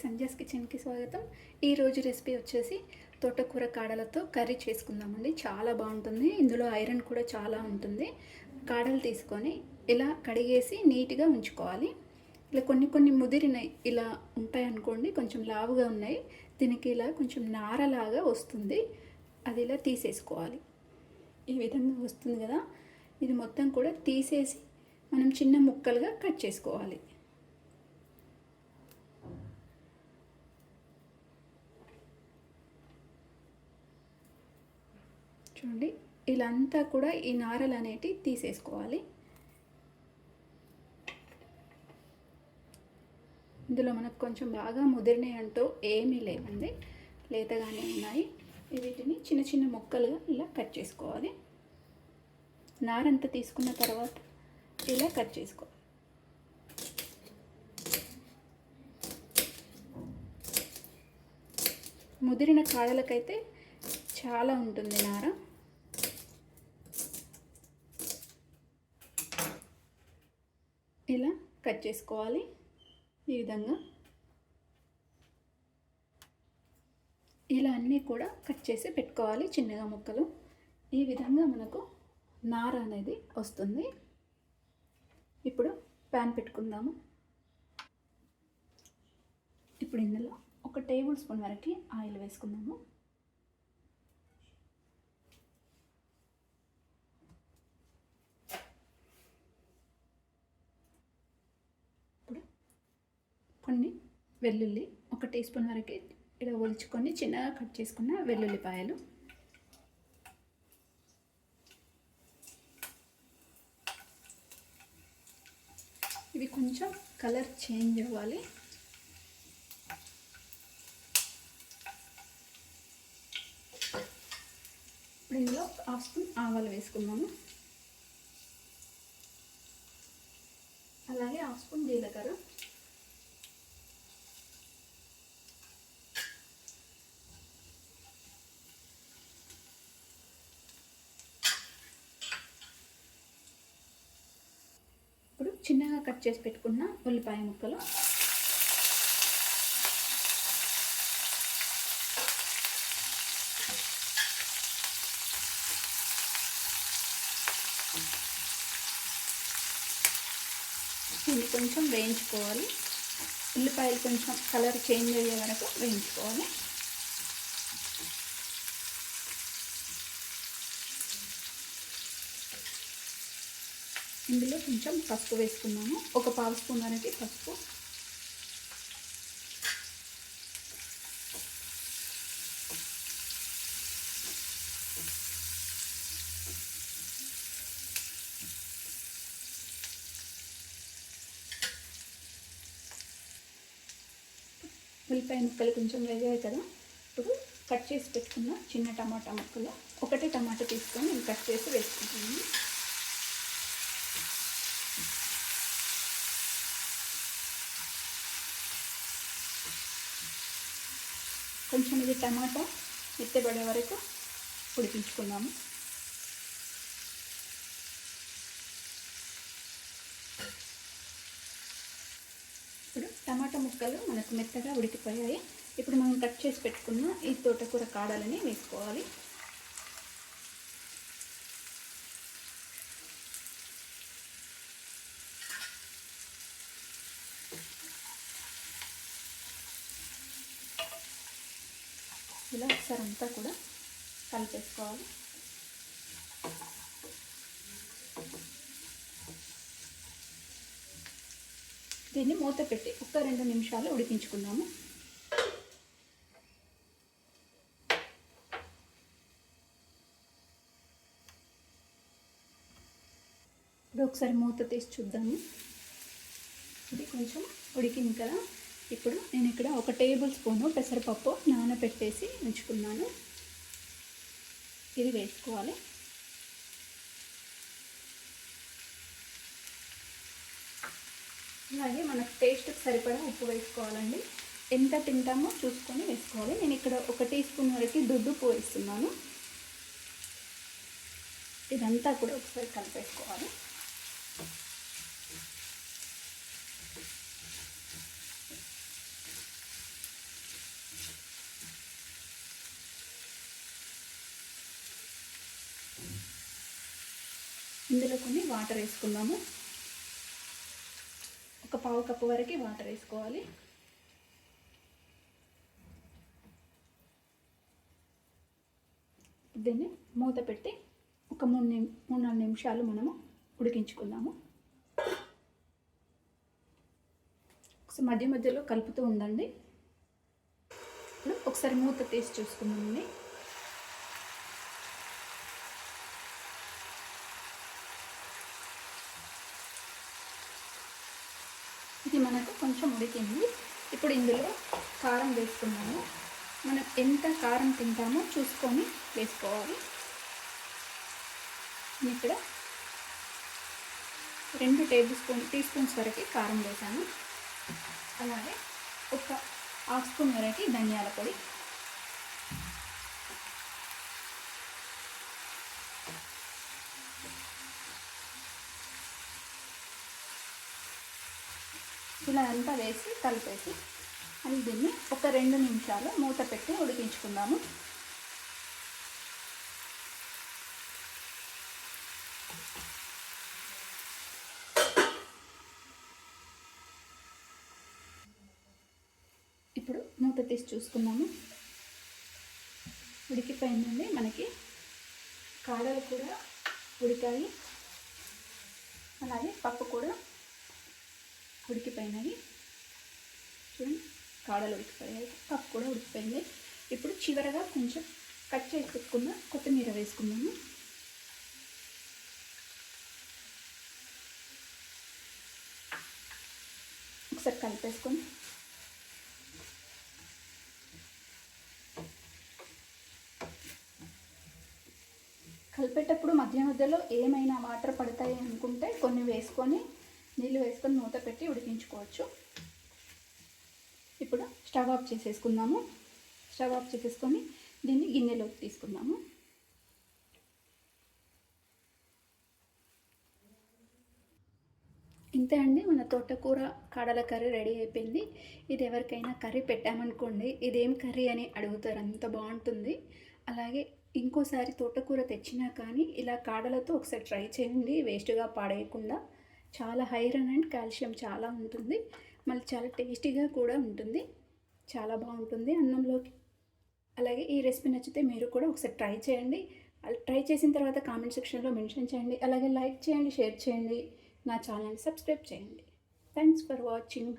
సంజయ్స్ కిచెన్కి స్వాగతం. ఈరోజు రెసిపీ వచ్చేసి తోటకూర కాడలతో కర్రీ చేసుకుందామండి. చాలా బాగుంటుంది. ఇందులో ఐరన్ కూడా చాలా ఉంటుంది. కాడలు తీసుకొని ఇలా కడిగేసి నీట్గా ఉంచుకోవాలి. ఇలా కొన్ని ముదిరినాయి ఇలా ఉంటాయి అనుకోండి, కొంచెం లావుగా ఉన్నాయి. దీనికి ఇలా కొంచెం నారలాగా వస్తుంది, అది ఇలా తీసేసుకోవాలి. ఈ విధంగా వస్తుంది కదా, ఇది మొత్తం కూడా తీసేసి మనం చిన్న ముక్కలుగా కట్ చేసుకోవాలి. చూడండి, ఇలాంతా కూడా ఈ నారలు అనేటివి తీసేసుకోవాలి. ఇందులో మనకు కొంచెం బాగా ముదిరినాయి అంటూ ఏమీ లేవండి, లేతగానే ఉన్నాయి. వీటిని చిన్న చిన్న ముక్కలుగా ఇలా కట్ చేసుకోవాలి. నారంతా తీసుకున్న తర్వాత ఇలా కట్ చేసుకోవాలి. ముదిరిన కాడలకైతే చాలా ఉంటుంది నార. ఇలా కట్ చేసుకోవాలి. ఈ విధంగా ఇలా అన్నీ కూడా కట్ చేసి పెట్టుకోవాలి చిన్నగా ముక్కలు. ఈ విధంగా మనకు నార అనేది వస్తుంది. ఇప్పుడు ప్యాన్ పెట్టుకుందాము. ఇప్పుడు ఇందులో 1 టేబుల్ స్పూన్ వరకు ఆయిల్ వేసుకుందాము. కొన్ని వెల్లుల్లి, 1 టీ స్పూన్ వరకు ఇలా ఒలుచుకొని చిన్నగా కట్ చేసుకున్న వెల్లుల్లిపాయలు, ఇవి కొంచెం కలర్ చేంజ్ అవ్వాలి. ఇప్పుడు ఇందులో 1/2 స్పూన్ ఆవాలు వేసుకున్నాము. అలాగే 1/2 స్పూన్ జీలకర్ర, చిన్నగా కట్ చేసి పెట్టుకున్న ఉల్లిపాయ ముక్కలు, దీన్ని కొంచెం వేయించుకోవాలి. ఉల్లిపాయలు కొంచెం కలర్ చేంజ్ అయ్యే వరకు వేయించుకోవాలి. ఇందులో కొంచెం పసుపు వేసుకున్నాము, 1/4 స్పూన్ వరకు పసుపు. ఉల్లిపాయ ముక్కలు కొంచెం వేగాయి కదా, ఇప్పుడు కట్ చేసి పెట్టుకున్న చిన్న టమాటా ముక్కలు, 1 టమాటా తీసుకొని నేను కట్ చేసి వేసుకుంటున్నాను. కొంచెం ఇది టమాటా మెత్తబడే వరకు ఉడికించుకుందాము. ఇప్పుడు టమాటా ముక్కలు మనకు మెత్తగా ఉడికిపోయాయి. ఇప్పుడు మనం కట్ చేసి పెట్టుకున్న ఈ తోటకూర కాడలని వేసుకోవాలి. ఇలా ఒకసారి అంతా కూడా కలిపేసుకోవాలి. దీన్ని మూత పెట్టి 1-2 నిమిషాలు ఉడికించుకుందాము. ఇప్పుడు ఒకసారి మూత తీసి చూద్దాము. ఇది కొంచెం ఉడికింది కదా. ఇప్పుడు నేను ఇక్కడ 1 టేబుల్ స్పూను పెసరపప్పు నానబెట్టేసి ఉంచుకున్నాను, ఇది వేసుకోవాలి. అలాగే మనకు టేస్ట్కి సరిపడా ఉప్పు వేసుకోవాలండి. ఎంత తింటామో చూసుకొని వేసుకోవాలి. నేను ఇక్కడ 1 టీ స్పూన్ వరకు దుడ్డుప్పు వేస్తున్నాను. ఇదంతా కూడా ఒకసారి కలిపేసుకోవాలి. ఇందులో కొన్ని వాటర్ వేసుకుందాము. ఒక పావు కప్పు వరకు వాటర్ వేసుకోవాలి. దీన్ని మూత పెట్టి ఒక 3-4 నిమిషాలు మనము ఉడికించుకుందాము. మధ్య మధ్యలో కలుపుతూ ఉండండి. ఇప్పుడు ఒకసారి మూత తీసి చూసుకుందామండి. ఇది మనకు కొంచెం ఉడికింది. ఇప్పుడు ఇందులో కారం వేసుకున్నాము. మనం ఎంత కారం తింటామో చూసుకొని వేసుకోవాలి. ఇక్కడ 2 టీ స్పూన్స్ వరకు కారం వేసాను. అలాగే ఒక హాఫ్ స్పూన్ వరకు ధనియాల పొడి, ఇలా అంతా వేసి కలిపేసి అని దీన్ని ఒక 2 నిమిషాలు మూత పెట్టి ఉడికించుకుందాము. ఇప్పుడు మూత తీసి చూసుకుందాము. ఉడికిపోయిందండి. మనకి కాడలు కూడా ఉడికాయి, అలాగే పప్పు కూడా ఉడికిపోయినాయి. చూడండి, కాడలు ఉడికిపోయాయి, పప్పు కూడా ఉడికిపోయింది. ఇప్పుడు చివరగా కొంచెం కట్ చేసి పెట్టుకున్న కొత్తిమీర వేసుకుందాము. ఒకసారి కలిపేసుకొని కలిపేటప్పుడు మధ్య మధ్యలో ఏమైనా వాటర్ పడతాయి అనుకుంటే కొన్ని వేసుకొని నీళ్ళు వేసుకొని మూత పెట్టి ఉడికించుకోవచ్చు. ఇప్పుడు స్టవ్ ఆఫ్ చేసేసుకుందాము. స్టవ్ ఆఫ్ చేసేసుకొని దీన్ని గిన్నెలోకి తీసుకుందాము. ఇంతే అండి, మన తోటకూర కాడల కర్రీ రెడీ అయిపోయింది. ఇది ఎవరికైనా కర్రీ పెట్టామనుకోండి, ఇదేం కర్రీ అని అడుగుతారు, అంత బాగుంటుంది. అలాగే ఇంకోసారి తోటకూర తెచ్చినా కానీ ఇలా కాడలతో ఒకసారి ట్రై చేయండి, వేస్ట్గా పాడేయకుండా. చాలా ఐరన్ అండ్ కాల్షియం చాలా ఉంటుంది, మళ్ళీ చాలా టేస్టీగా కూడా ఉంటుంది, చాలా బాగుంటుంది అన్నంలోకి. అలాగే ఈ రెసిపీ నచ్చితే మీరు కూడా ఒకసారి ట్రై చేయండి. ట్రై చేసిన తర్వాత కామెంట్ సెక్షన్లో మెన్షన్ చేయండి. అలాగే లైక్ చేయండి, షేర్ చేయండి, నా ఛానల్ని సబ్స్క్రైబ్ చేయండి. Thanks for watching.